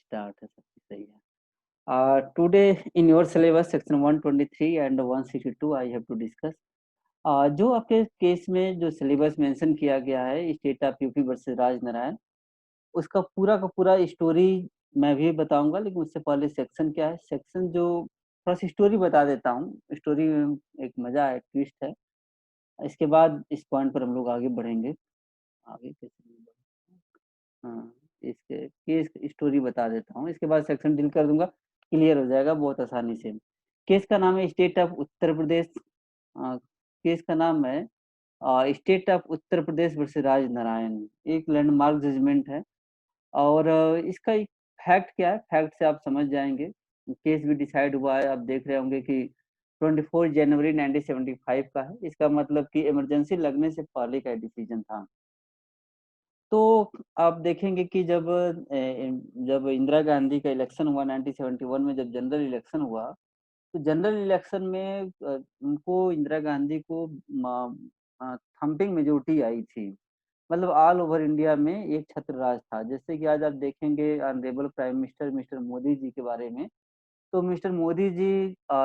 Start है, सब कुछ सही है। Today in your syllabus section 123 and 162 I have to discuss जो आपके केस में जो सिलेबस मेंशन किया गया है state of UP versus Rajnarayan, उसका पूरा का पूरा स्टोरी मैं भी बताऊंगा, लेकिन उससे पहले सेक्शन क्या है, सेक्शन जो थोड़ा सी स्टोरी बता देता हूँ। स्टोरी में एक मजा है, ट्विस्ट है। इसके बाद इस पॉइंट पर हम लोग आगे बढ़ेंगे। आगे कैसे हाँ, इसके केस स्टोरी बता देता हूँ, इसके बाद सेक्शन डील कर दूंगा, क्लियर हो जाएगा बहुत आसानी से। केस का नाम है state of Uttar Pradesh. Case का नाम है state of Uttar Pradesh versus Rajnarayan. एक लैंडमार्क जजमेंट है और इसका एक फैक्ट क्या है, फैक्ट से आप समझ जाएंगे। केस भी डिसाइड हुआ है, आप देख रहे होंगे कि 24 जनवरी 1975 का है। इसका मतलब कि इमरजेंसी लगने से पहले का डिसीजन था। तो आप देखेंगे कि जब इंदिरा गांधी का इलेक्शन हुआ 1971 में, जब जनरल इलेक्शन हुआ, तो जनरल इलेक्शन में उनको इंदिरा गांधी को थम्पिंग मेजोरिटी आई थी। मतलब ऑल ओवर इंडिया में एक छत्र राज था। जैसे कि आज आप देखेंगे honourable prime minister Mr Modi ji के बारे में, तो मिस्टर मोदी जी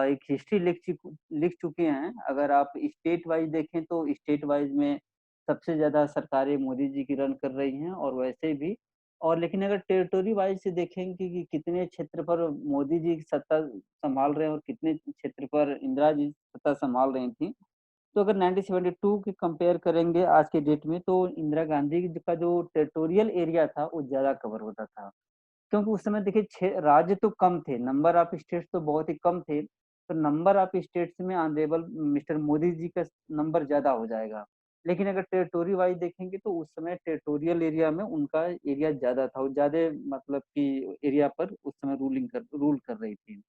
एक हिस्ट्री लिख चुके हैं। अगर आप स्टेट वाइज देखें तो स्टेट वाइज में सबसे ज़्यादा सरकारें मोदी जी की रन कर रही हैं, और वैसे भी। और लेकिन अगर टेरिटोरी वाइज से देखेंगे कि कितने क्षेत्र पर मोदी जी सत्ता संभाल रहे हैं और कितने क्षेत्र पर इंदिरा जी सत्ता संभाल रही थी, तो अगर 1972 की कंपेयर करेंगे आज के डेट में, तो इंदिरा गांधी जी का जो टेरिटोरियल एरिया था वो ज़्यादा कवर होता था। क्योंकि उस समय देखिए 6 राज्य तो कम थे, नंबर ऑफ स्टेट्स तो बहुत ही कम थे, तो नंबर ऑफ स्टेट्स में ऑनरेबल मिस्टर मोदी जी का नंबर ज़्यादा हो जाएगा। लेकिन अगर टेरिटोरी वाइज़ देखेंगे तो उस समय टेरिटोरियल एरिया में उनका एरिया ज़्यादा था, वो ज़्यादा मतलब कि एरिया पर उस समय रूल कर रही थी।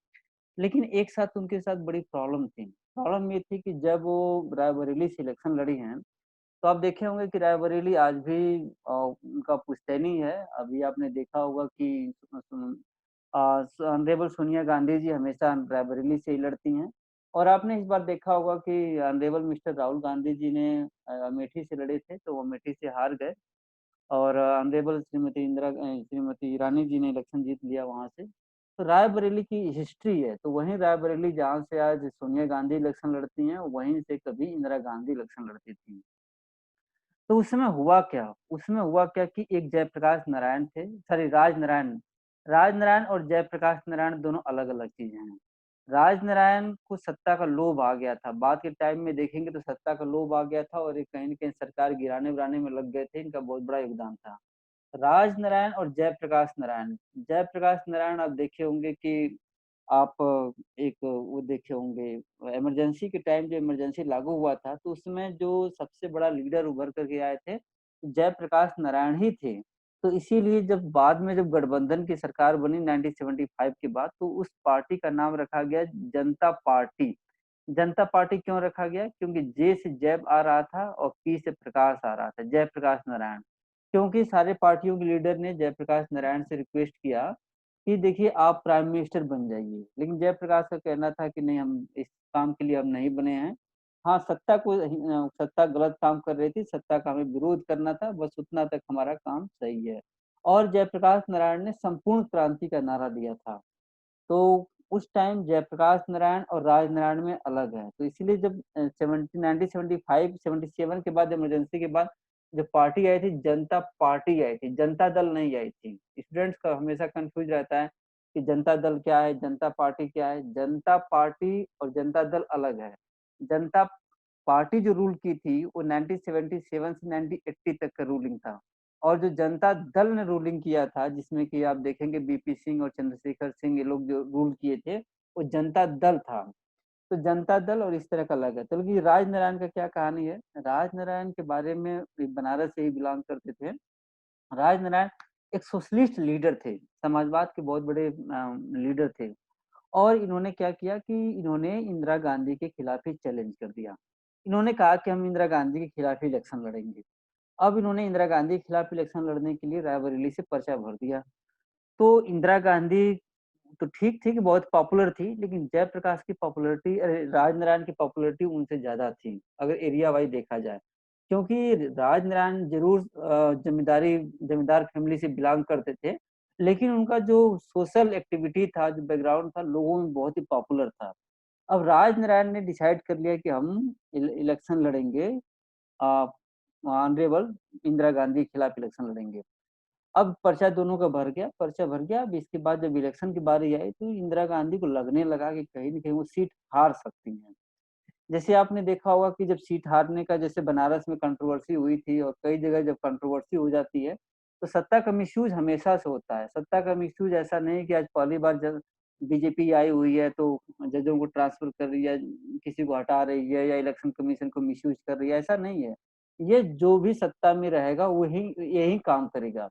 लेकिन एक साथ उनके साथ बड़ी प्रॉब्लम थी। प्रॉब्लम ये थी कि जब वो रायबरेली से इलेक्शन लड़ी हैं, तो आप देखे होंगे कि रायबरेली आज भी उनका पुश्तैनी है। अभी आपने देखा होगा कि ऑनरेबल सोनिया गांधी जी हमेशा रायबरेली से ही लड़ती हैं। और आपने इस बार देखा होगा कि ऑनरेबल मिस्टर राहुल गांधी जी ने अमेठी से लड़े थे, तो वो अमेठी से हार गए। और ऑनरेबल श्रीमती ईरानी जी ने इलेक्शन जीत लिया वहाँ से। तो रायबरेली की हिस्ट्री है, तो वहीं रायबरेली जहाँ से आज सोनिया गांधी इलेक्शन लड़ती हैं, वहीं से कभी इंदिरा गांधी इलेक्शन लड़ती थी। तो उस समय हुआ क्या कि एक जयप्रकाश नारायण थे, सॉरी राजनारायण। राजनारायण और जयप्रकाश नारायण दोनों अलग-अलग चीज़ें हैं। राजनारायण को सत्ता का लोभ आ गया था। बाद के टाइम में देखेंगे तो सत्ता का लोभ आ गया था, और ये कहीं न कहीं सरकार गिराने-विराने में लग गए थे, इनका बहुत बड़ा योगदान था। राजनारायण और जयप्रकाश नारायण। जयप्रकाश नारायण आप देखे होंगे कि आप एक वो देखे होंगे इमरजेंसी के टाइम, जो इमरजेंसी लागू हुआ था, तो उसमें जो सबसे बड़ा लीडर उभर कर के आए थे, जयप्रकाश नारायण ही थे। तो इसीलिए जब बाद में जब गठबंधन की सरकार बनी 1975 के बाद, तो उस पार्टी का नाम रखा गया जनता पार्टी। जनता पार्टी क्यों रखा गया? क्योंकि जे से जैब आ रहा था और पी से प्रकाश आ रहा था, जयप्रकाश नारायण। क्योंकि सारे पार्टियों के लीडर ने जयप्रकाश नारायण से रिक्वेस्ट किया कि देखिए आप प्राइम मिनिस्टर बन जाइए, लेकिन जयप्रकाश का कहना था कि नहीं, हम इस काम के लिए अब नहीं बने हैं। हाँ, सत्ता गलत काम कर रही थी, सत्ता का हमें विरोध करना था, बस उतना तक हमारा काम सही है। और जयप्रकाश नारायण ने संपूर्ण क्रांति का नारा दिया था। तो उस टाइम जयप्रकाश नारायण और राजनारायण में अलग है। तो इसीलिए जब 1975 77 के बाद इमरजेंसी के बाद जो पार्टी आई थी, जनता पार्टी आई थी, जनता दल नहीं आई थी। स्टूडेंट्स का हमेशा कन्फ्यूज रहता है कि जनता दल क्या है, जनता पार्टी क्या है। जनता पार्टी और जनता दल अलग है। जनता पार्टी जो रूल की थी वो 1977 से 1980 तक का रूलिंग था। और जो जनता दल ने रूलिंग किया था, जिसमें कि आप देखेंगे बीपी सिंह और चंद्रशेखर सिंह, ये लोग जो रूल किए थे, वो जनता दल था। तो जनता दल और इस तरह का अलग है। तो लेकिन राजनारायण का क्या कहानी है? राजनारायण के बारे में, ये बनारस से ही बिलॉन्ग करते थे। राजनारायण एक सोशलिस्ट लीडर थे, समाजवाद के बहुत बड़े लीडर थे। और इन्होंने क्या किया कि इन्होंने इंदिरा गांधी के खिलाफ ही चैलेंज कर दिया। इन्होंने कहा कि हम इंदिरा गांधी के खिलाफ ही इलेक्शन लड़ेंगे। अब इन्होंने इंदिरा गांधी के खिलाफ इलेक्शन लड़ने के लिए रायबरेली से पर्चा भर दिया। तो इंदिरा गांधी तो ठीक थी कि बहुत पॉपुलर थी, लेकिन जयप्रकाश की पॉपुलैरिटी, राजनारायण की पॉपुलैरिटी उनसे ज़्यादा थी, अगर एरिया वाइज़ देखा जाए। क्योंकि राजनारायण ज़रूर जमींदार फैमिली से बिलॉन्ग करते थे, लेकिन उनका जो सोशल एक्टिविटी था, जो बैकग्राउंड था, लोगों में बहुत ही पॉपुलर था। अब राज नारायण ने डिसाइड कर लिया कि हम इलेक्शन लड़ेंगे, अ, ऑनरेबल इंदिरा गांधी के खिलाफ इलेक्शन लड़ेंगे। अब पर्चा दोनों का भर गया, पर्चा भर गया। अब इसके बाद जब इलेक्शन की बारी आई तो इंदिरा गांधी को लगने लगा कि कहीं न कहीं वो सीट हार सकती हैं। जैसे आपने देखा होगा कि जब सीट हारने का जैसे बनारस में कंट्रोवर्सी हुई थी और कई जगह जब कंट्रोवर्सी हो जाती है, तो सत्ता का मिसयूज़ हमेशा से होता है। सत्ता का मिसयूज़ ऐसा नहीं कि आज पहली बार जब बीजेपी आई हुई है तो जजों को ट्रांसफ़र कर रही है, किसी को हटा रही है या इलेक्शन कमीशन को मिसयूज़ कर रही है, ऐसा नहीं है। ये जो भी सत्ता में रहेगा वही यही काम करेगा।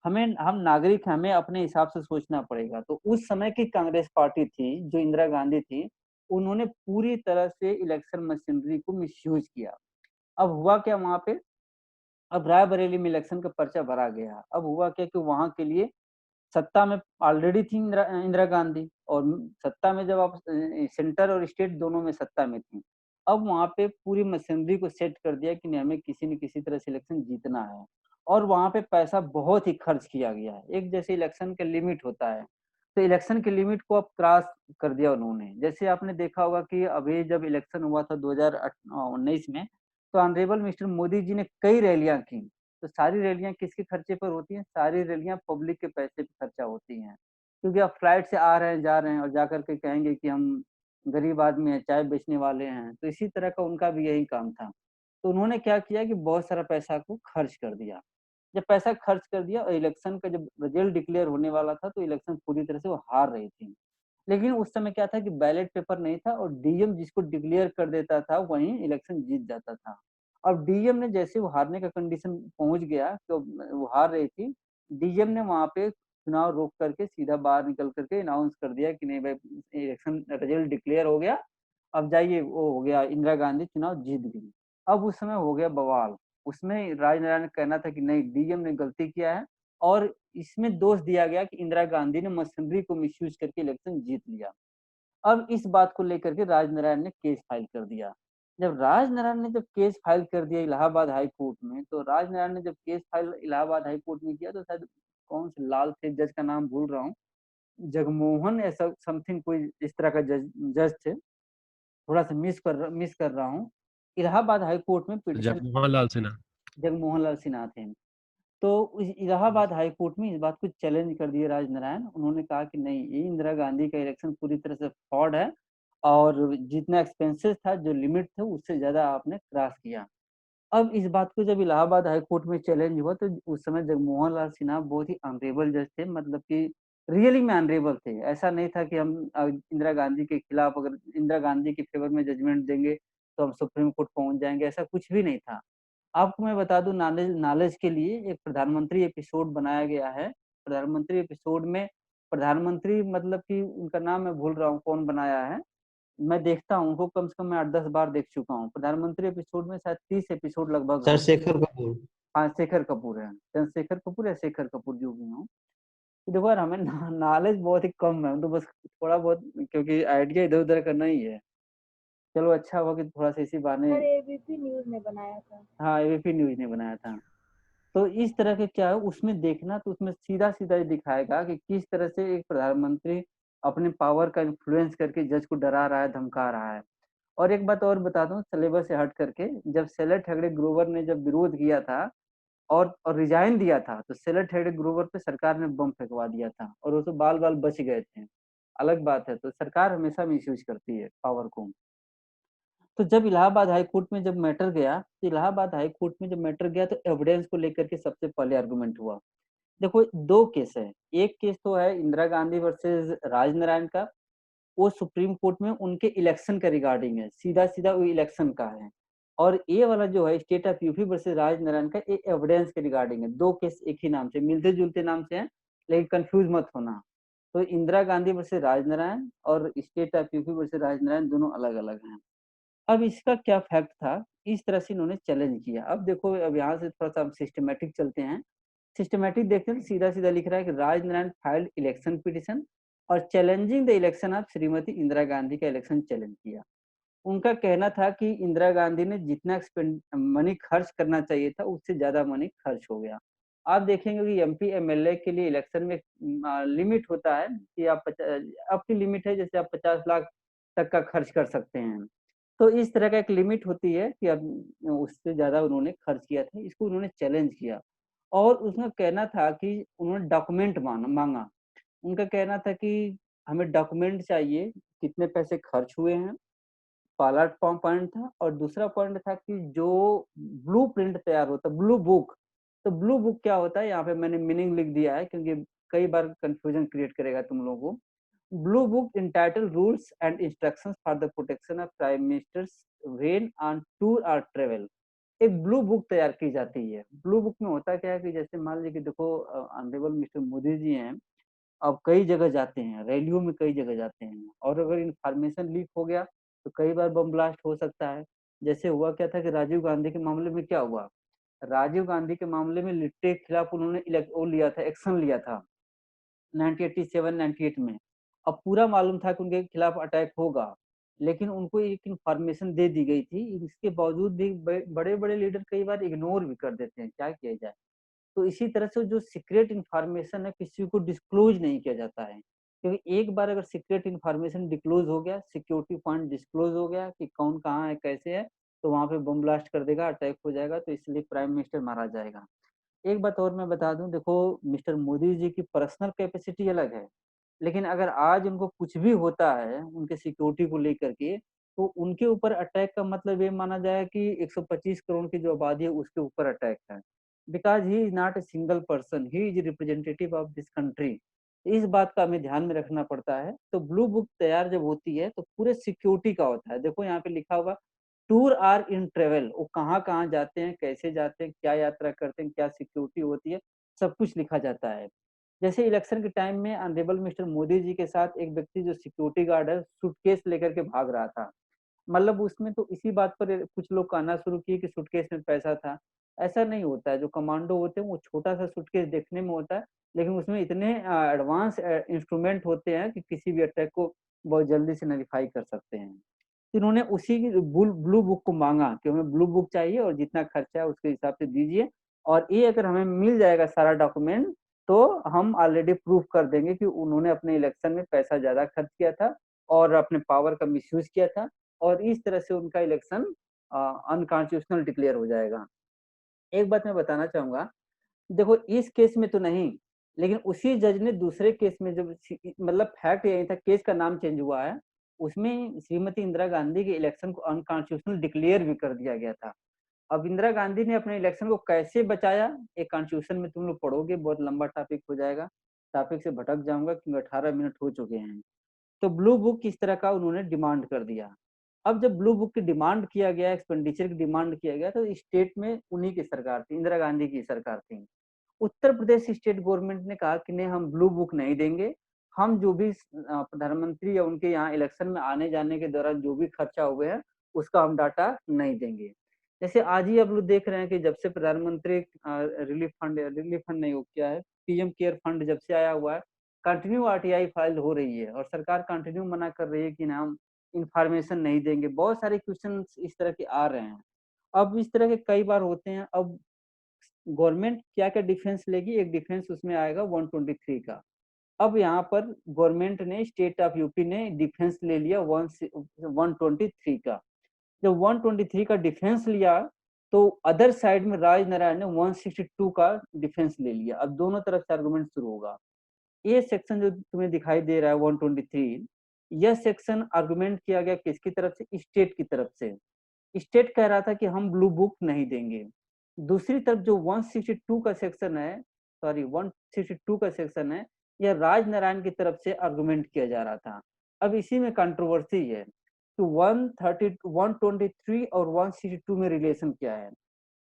हम नागरिक हैं, हमें अपने हिसाब से सोचना पड़ेगा। तो उस समय की कांग्रेस पार्टी थी, जो इंदिरा गांधी थी, उन्होंने पूरी तरह से इलेक्शन मशीनरी को मिसयूज़ किया। अब हुआ क्या वहाँ पे, अब रायबरेली में इलेक्शन का पर्चा भरा गया। अब हुआ क्या कि वहाँ के लिए सत्ता में ऑलरेडी थी इंदिरा गांधी और सत्ता में जब आप सेंटर और स्टेट दोनों में सत्ता में थी। अब वहाँ पे पूरी मशीनरी को सेट कर दिया कि नहीं हमें किसी न किसी तरह से इलेक्शन जीतना है और वहाँ पे पैसा बहुत ही खर्च किया गया है। एक जैसे इलेक्शन का लिमिट होता है, तो इलेक्शन के लिमिट को अब क्रॉस कर दिया उन्होंने। जैसे आपने देखा होगा कि अभी जब इलेक्शन हुआ था 19 में, तो ऑनरेबल मिस्टर मोदी जी ने कई रैलियाँ की। तो सारी रैलियाँ किसके खर्चे पर होती हैं? सारी रैलियाँ पब्लिक के पैसे पे खर्चा होती हैं। क्योंकि आप फ्लाइट से आ रहे हैं, जा रहे हैं और जाकर के कहेंगे कि हम गरीब आदमी हैं, चाय बेचने वाले हैं, तो इसी तरह का उनका भी यही काम था। तो उन्होंने क्या किया कि बहुत सारा पैसा को खर्च कर दिया। जब पैसा खर्च कर दिया और इलेक्शन का जब रिजल्ट डिक्लेयर होने वाला था, तो इलेक्शन पूरी तरह से वो हार रही थी। लेकिन उस समय क्या था कि बैलेट पेपर नहीं था और डीएम जिसको डिक्लेयर कर देता था, वहीं इलेक्शन जीत जाता था। अब डीएम ने जैसे वो हारने का कंडीशन पहुँच गया, तो वो हार रही थी, डीएम ने वहाँ पे चुनाव रोक करके सीधा बाहर निकल कर के अनाउंस कर दिया कि नहीं भाई इलेक्शन रिजल्ट डिक्लेयर हो गया, अब जाइए वो हो गया इंदिरा गांधी चुनाव जीत गई। अब उस समय हो गया बवाल, उसमें राजनारायण का कहना था कि नहीं डीएम ने गलती किया है और इसमें दोष दिया गया कि इंदिरा गांधी ने मशीनरी को मिसयूज़ करके इलेक्शन जीत लिया। अब इस बात को लेकर के राजनारायण ने केस फाइल कर दिया। जब राजनारायण ने जब केस फाइल कर दिया इलाहाबाद हाई कोर्ट में, तो राजनारायण ने जब case file Allahabad high court में किया तो शायद कौन से लाल थे, जज का नाम भूल रहा हूँ, जगमोहन ऐसा समथिंग कोई इस तरह का जज जज थे, थोड़ा-सा मिस कर रहा हूँ। इलाहाबाद हाई कोर्ट में पिटीशन जगमोहन लाल सिन्हा। जगमोहन लाल सिन्हा थे। तो इस इलाहाबाद हाई कोर्ट में इस बात को चैलेंज कर दिए राजनारायण। उन्होंने कहा कि नहीं, ये इंदिरा गांधी का इलेक्शन पूरी तरह से फ्रॉड है और जितना एक्सपेंसेस था, जो लिमिट था, उससे ज़्यादा आपने क्रॉस किया। अब इस बात को जब इलाहाबाद हाई कोर्ट में चैलेंज हुआ, तो उस समय जगमोहन लाल सिन्हा बहुत ही ऑनरेबल जज थे, मतलब कि रियली में ऑनरेबल थे। ऐसा नहीं था कि हम इंदिरा गांधी के खिलाफ अगर इंदिरा गांधी के फेवर में जजमेंट देंगे, तो हम सुप्रीम कोर्ट पहुँच जाएँगे, ऐसा कुछ भी नहीं था। आपको मैं बता दूँ नॉलेज नॉलेज के लिए एक प्रधानमंत्री एपिसोड बनाया गया है। प्रधानमंत्री एपिसोड में प्रधानमंत्री मतलब कि उनका नाम मैं भूल रहा हूँ कौन बनाया है। मैं देखता हूँ उनको कम से कम मैं 8-10 बार देख चुका हूँ। प्रधानमंत्री एपिसोड में शायद 30 एपिसोड लगभग सर हो गए। शेखर कपूर। हाँ, शेखर कपूर हैं। चंद्रशेखर कपूर या शेखर कपूर जो भी हों। तो देखो यार हमें नॉलेज बहुत ही कम है, तो बस थोड़ा बहुत क्योंकि आइडिया इधर-उधर का नहीं है। चलो अच्छा हुआ कि थोड़ा-सा इसी बहाने सर एबीपी न्यूज़ ने बनाया था। हाँ, एबीपी न्यूज़ ने बनाया था। तो इस तरह के क्या है उसमें देखना तो उसमें सीधा-सीधा ये दिखाएगा कि किस तरह से एक प्रधानमंत्री अपने पावर का इन्फ्लुएंस करके जज को डरा रहा है, धमका रहा है। और एक बात और बता दूँ सिलेबस से हट करके, जब शैलेश हेगड़े ग्रोवर ने जब विरोध किया था और रिज़ाइन दिया था, तो शैलेश हेगड़े ग्रोवर पे सरकार ने बम फेंकवा दिया था और वो तो बाल-बाल बच गए थे। अलग बात है, तो सरकार हमेशा मिसयूज़ करती है पावर को। तो जब इलाहाबाद हाई कोर्ट में जब मैटर गया, तो इलाहाबाद हाई कोर्ट में जब मैटर गया तो एविडेंस को लेकर के सबसे पहले आर्गुमेंट हुआ। देखो 2 केस है, एक केस तो है इंदिरा गांधी वर्सेस राजनारायण का, वो सुप्रीम कोर्ट में उनके इलेक्शन का रिगार्डिंग है, सीधा-सीधा वो इलेक्शन का है। और ये वाला जो है state of UP versus Rajnarayan का ये एविडेंस के रिगार्डिंग है, 2 केस एक ही नाम से, मिलते-जुलते नाम से हैं, लेकिन कन्फ्यूज़ मत होना। तो इंदिरा गांधी वर्सेस राजनारायण और state of UP versus Rajnarayan दोनों अलग-अलग हैं। अब इसका क्या फैक्ट था, इस तरह से इन्होंने चैलेंज किया। अब देखो अब यहाँ से थोड़ा-सा हम सिस्टमैटिक चलते हैं। सिस्टमैटिक देखते हैं तो सीधा-सीधा लिख रहा है कि राजनारायण फाइल्ड इलेक्शन पिटीशन और challenging the election of Shrimati Indira Gandhi का इलेक्शन चैलेंज किया। उनका कहना था कि इंदिरा गांधी ने जितना मनी खर्च करना चाहिए था, उससे ज़्यादा मनी खर्च हो गया। आप देखेंगे कि एमपी एमएलए के लिए इलेक्शन में लिमिट होता है कि आपकी लिमिट है, जैसे आप 50 लाख तक का खर्च कर सकते हैं। तो इस तरह का एक लिमिट होती है कि अब उससे ज़्यादा उन्होंने खर्च किया था, इसको उन्होंने चैलेंज किया और उसका कहना था कि उन्होंने डॉक्यूमेंट माँगा। उनका कहना था कि हमें डॉक्यूमेंट चाहिए, कितने पैसे खर्च हुए हैं, पहला पॉइंट था और दूसरा पॉइंट था कि जो ब्लूप्रिंट तैयार होता है, ब्लू बुक, तो ब्लू बुक क्या होता है, यहाँ पे मैंने मीनिंग लिख दिया है क्योंकि कई बार कन्फ्यूजन क्रिएट करेगा तुम लोगों को। Blue book entitled rules and instructions for the protection of prime ministers when on tour और ट्रैवल। एक ब्लू बुक तैयार की जाती है। ब्लू बुक में होता क्या है कि जैसे मान लीजिए कि देखो ऑनरेबल मिस्टर मोदी जी हैं, अब कई जगह जाते हैं, रैलियों में कई जगह जाते हैं और अगर इन्फॉर्मेशन लीक हो गया, तो कई बार बम ब्लास्ट हो सकता है। जैसे हुआ क्या था कि राजीव गांधी के मामले में क्या हुआ? राजीव गांधी के मामले में लिट्टे के खिलाफ उन्होंने वो लिया था, एक्शन लिया था 1987-98 में। अब पूरा मालूम था कि उनके खिलाफ अटैक होगा, लेकिन उनको एक इन्फॉर्मेशन दे दी गई थी। इसके बावजूद भी बड़े-बड़े लीडर कई बार इग्नोर भी कर देते हैं, क्या किया जाए? तो इसी तरह से जो सीक्रेट इन्फॉर्मेशन है किसी को डिस्क्लोज नहीं किया जाता है, क्योंकि एक बार अगर सीक्रेट इन्फॉर्मेशन डिस्क्लोज हो गया, सिक्योरिटी पॉइंट डिस्क्लोज हो गया कि कौन कहाँ है, कैसे है, तो वहाँ पे बम ब्लास्ट कर देगा, अटैक हो जाएगा, तो इसलिए प्राइम मिनिस्टर मारा जाएगा। एक बात और मैं बता दूं, देखो मिस्टर मोदी जी की पर्सनल कैपेसिटी अलग है, लेकिन अगर आज उनको कुछ भी होता है उनके सिक्योरिटी को लेकर के, तो उनके ऊपर अटैक का मतलब ये माना जाए कि 125 करोड़ की जो आबादी है उसके ऊपर अटैक है। Because he is not a single person, he is representative of this country. इस बात का हमें ध्यान में रखना पड़ता है। तो ब्लू बुक तैयार जब होती है तो पूरे सिक्योरिटी का होता है। देखो यहाँ पे लिखा होगा टूर आर इन ट्रेवल, वो कहाँ-कहाँ जाते हैं, कैसे जाते हैं, क्या यात्रा करते हैं, क्या सिक्योरिटी होती है, सब कुछ लिखा जाता है। जैसे इलेक्शन के टाइम में ऑनरेबल मिस्टर मोदी जी के साथ एक व्यक्ति जो सिक्योरिटी गार्ड है, सूटकेस लेकर के भाग रहा था। मतलब उसमें तो इसी बात पर कुछ लोग कहना शुरू किए कि सूटकेस में पैसा था। ऐसा नहीं होता है, जो कमांडो होते हैं वो छोटा-सा सूटकेस देखने में होता है, लेकिन उसमें इतने एडवांस इंस्ट्रूमेंट होते हैं कि किसी भी अटैक को बहुत जल्दी से नलीफाई कर सकते हैं। इन्होंने उसी की ब्लू बुक को माँगा कि हमें ब्लू बुक चाहिए और जितना खर्चा है उसके हिसाब से दीजिए और ये अगर हमें मिल जाएगा सारा डॉक्यूमेंट, तो हम ऑलरेडी प्रूफ कर देंगे कि उन्होंने अपने इलेक्शन में पैसा ज़्यादा खर्च किया था और अपने पावर का मिसयूज़ किया था और इस तरह से उनका इलेक्शन अनकॉन्स्टिट्यूशनल डिक्लेयर हो जाएगा। एक बात मैं बताना चाहूँगा, देखो इस केस में तो नहीं, लेकिन उसी जज ने दूसरे केस में जब मतलब फैक्ट यही था, केस का नाम चेंज हुआ है। उसमें श्रीमती इंदिरा गांधी के इलेक्शन को अनकॉन्स्टिट्यूशनल डिक्लेयर भी कर दिया गया था। अब इंदिरा गांधी ने अपने इलेक्शन को कैसे बचाया, ये कॉन्स्टिट्यूशन में तुम लोग पढ़ोगे, बहुत लंबा टॉपिक हो जाएगा। टॉपिक से भटक जाऊँगा क्योंकि 18 मिनट हो चुके हैं। तो ब्लू बुक किस तरह का उन्होंने डिमांड कर दिया। अब जब ब्लू बुक की डिमांड किया गया, एक्सपेंडिचर की डिमांड किया गया, तो स्टेट में उन्हीं की सरकार थी, इंदिरा गांधी की सरकार थी। उत्तर प्रदेश स्टेट गवर्नमेंट ने कहा कि नहीं, हम ब्लू बुक नहीं देंगे। हम जो भी प्रधानमंत्री या उनके यहाँ इलेक्शन में आने-जाने के दौरान जो भी खर्चा हुए हैं, उसका हम डाटा नहीं देंगे। जैसे आज ही आप लोग देख रहे हैं कि जब से प्रधानमंत्री रिलीफ फंड नहीं, वो क्या है, पीएम केयर फंड जब से आया हुआ है, कंटिन्यू आरटीआई फाइल हो रही है और सरकार कंटिन्यू मना कर रही है कि ना हम इन्फॉर्मेशन नहीं देंगे। बहुत सारे क्वेश्चंस इस तरह के आ रहे हैं। अब इस तरह के कई बार होते हैं। अब गवर्नमेंट क्या-क्या डिफेंस लेगी, एक डिफेंस उसमें आएगा 123 का। अब यहाँ पर गवर्नमेंट ने, स्टेट ऑफ यूपी ने डिफेंस ले लिया 123 का। जब 123 का डिफेंस लिया, तो अदर साइड में राज नारायण ने 162 का डिफेंस ले लिया। अब दोनों तरफ से आर्गुमेंट शुरू होगा। ये सेक्शन जो तुम्हें दिखाई दे रहा है 123, यह सेक्शन आर्गुमेंट किया गया किसकी तरफ से? स्टेट की तरफ से। स्टेट कह रहा था कि हम ब्लू बुक नहीं देंगे। दूसरी तरफ जो 162 का सेक्शन है, सॉरी 162 का सेक्शन है, यह राज नारायण की तरफ से आर्गुमेंट किया जा रहा था। अब इसी में कंट्रोवर्सी है कि 130 123 और 162 में रिलेशन क्या है?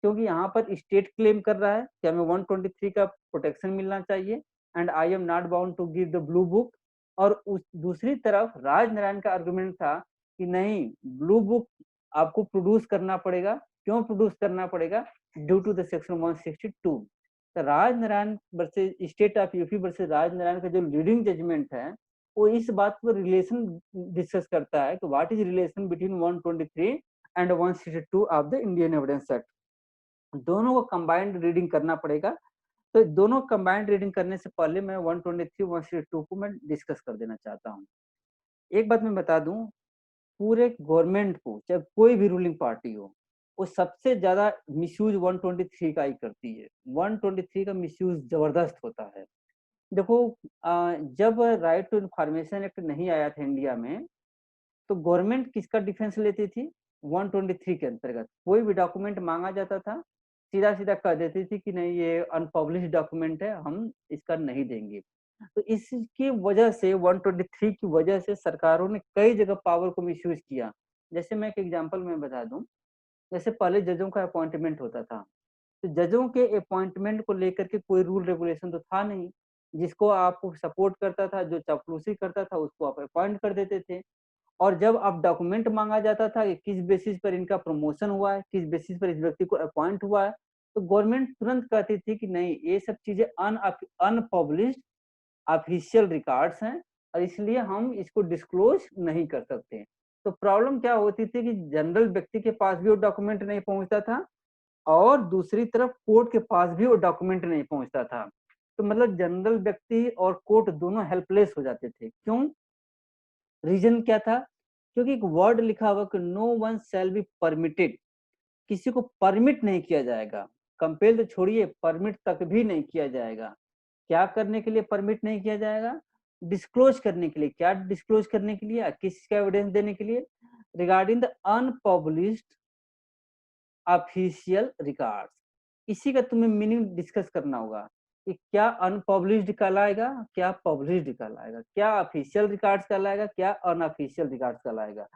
क्योंकि यहाँ पर स्टेट क्लेम कर रहा है कि हमें 123 का प्रोटेक्शन मिलना चाहिए and I am not bound to give the blue book, और उस दूसरी तरफ राज नारायण का आर्गुमेंट था कि नहीं, ब्लू बुक आपको प्रोड्यूस करना पड़ेगा। क्यों प्रोड्यूस करना पड़ेगा? Due to the section 162। तो Raj Narayan versus state of UP versus Raj Narayan का जो लीडिंग जजमेंट है, वो इस बात पर रिलेशन डिस्कस करता है कि what is relation between 123 and 162 of the Indian evidence act. दोनों को कंबाइंड रीडिंग करना पड़ेगा। तो दोनों कंबाइंड रीडिंग करने से पहले मैं 123 162 को मैं डिस्कस कर देना चाहता हूँ। एक बात मैं बता दूँ, पूरे गवर्नमेंट को, चाहे कोई भी रूलिंग पार्टी हो, वो सबसे ज़्यादा मिसयूज़ 123 का ही करती है। 123 का मिसयूज़ ज़बरदस्त होता है। देखो, जब राइट टू इन्फॉर्मेशन एक्ट नहीं आया था इंडिया में, तो गवर्नमेंट किसका डिफेंस लेती थी? 123 के अंतर्गत कोई भी डॉक्यूमेंट मांगा जाता था, सीधा-सीधा कह देती थी कि नहीं, ये अनपब्लिश्ड डॉक्यूमेंट है, हम इसका नहीं देंगे। तो इसकी वजह से 123 की वजह से सरकारों ने कई जगह पावर को मिसयूज़ किया। जैसे मैं एक एग्जांपल मैं बता दूँ, जैसे पहले जजों का अपॉइंटमेंट होता था, तो जजों के अपॉइंटमेंट को लेकर के कोई रूल रेगुलेशन तो था नहीं। जिसको आप सपोर्ट करता था, जो चापलूसी करता था, उसको आप अपॉइंट कर देते थे। और जब अब डॉक्यूमेंट माँगा जाता था कि किस बेसिस पर इनका प्रमोशन हुआ है, किस बेसिस पर इस व्यक्ति को अपॉइंट हुआ है, तो गवर्नमेंट तुरंत कहती थी कि नहीं, ये सब चीज़ें अनपब्लिश्ड ऑफिशियल रिकॉर्ड्स हैं और इसलिए हम इसको डिस्क्लोज़ नहीं कर सकते। तो प्रॉब्लम क्या होती थी कि जनरल व्यक्ति के पास भी वो डॉक्यूमेंट नहीं पहुँचता था और दूसरी तरफ कोर्ट के पास भी वो डॉक्यूमेंट नहीं पहुँचता था। तो मतलब जनरल व्यक्ति और कोर्ट दोनों हेल्पलेस हो जाते थे। क्यों? रीज़न क्या था? क्योंकि एक वर्ड लिखा हुआ कि no one shall be permitted, किसी को परमिट नहीं किया जाएगा। कंपेल तो छोड़िए, परमिट तक भी नहीं किया जाएगा। क्या करने के लिए परमिट नहीं किया जाएगा? डिस्क्लोज़ करने के लिए। क्या डिस्क्लोज़ करने के लिए? किसका एविडेंस देने के लिए? Regarding the unpublished official records. इसी का तुम्हें मीनिंग डिस्कस करना होगा कि क्या अनपब्लिश्ड कहलाएगा, क्या पब्लिश्ड कहलाएगा, क्या ऑफिशियल रिकॉर्ड्स कहलाएगा, क्या अनऑफिशियल रिकॉर्ड्स कहलाएगा।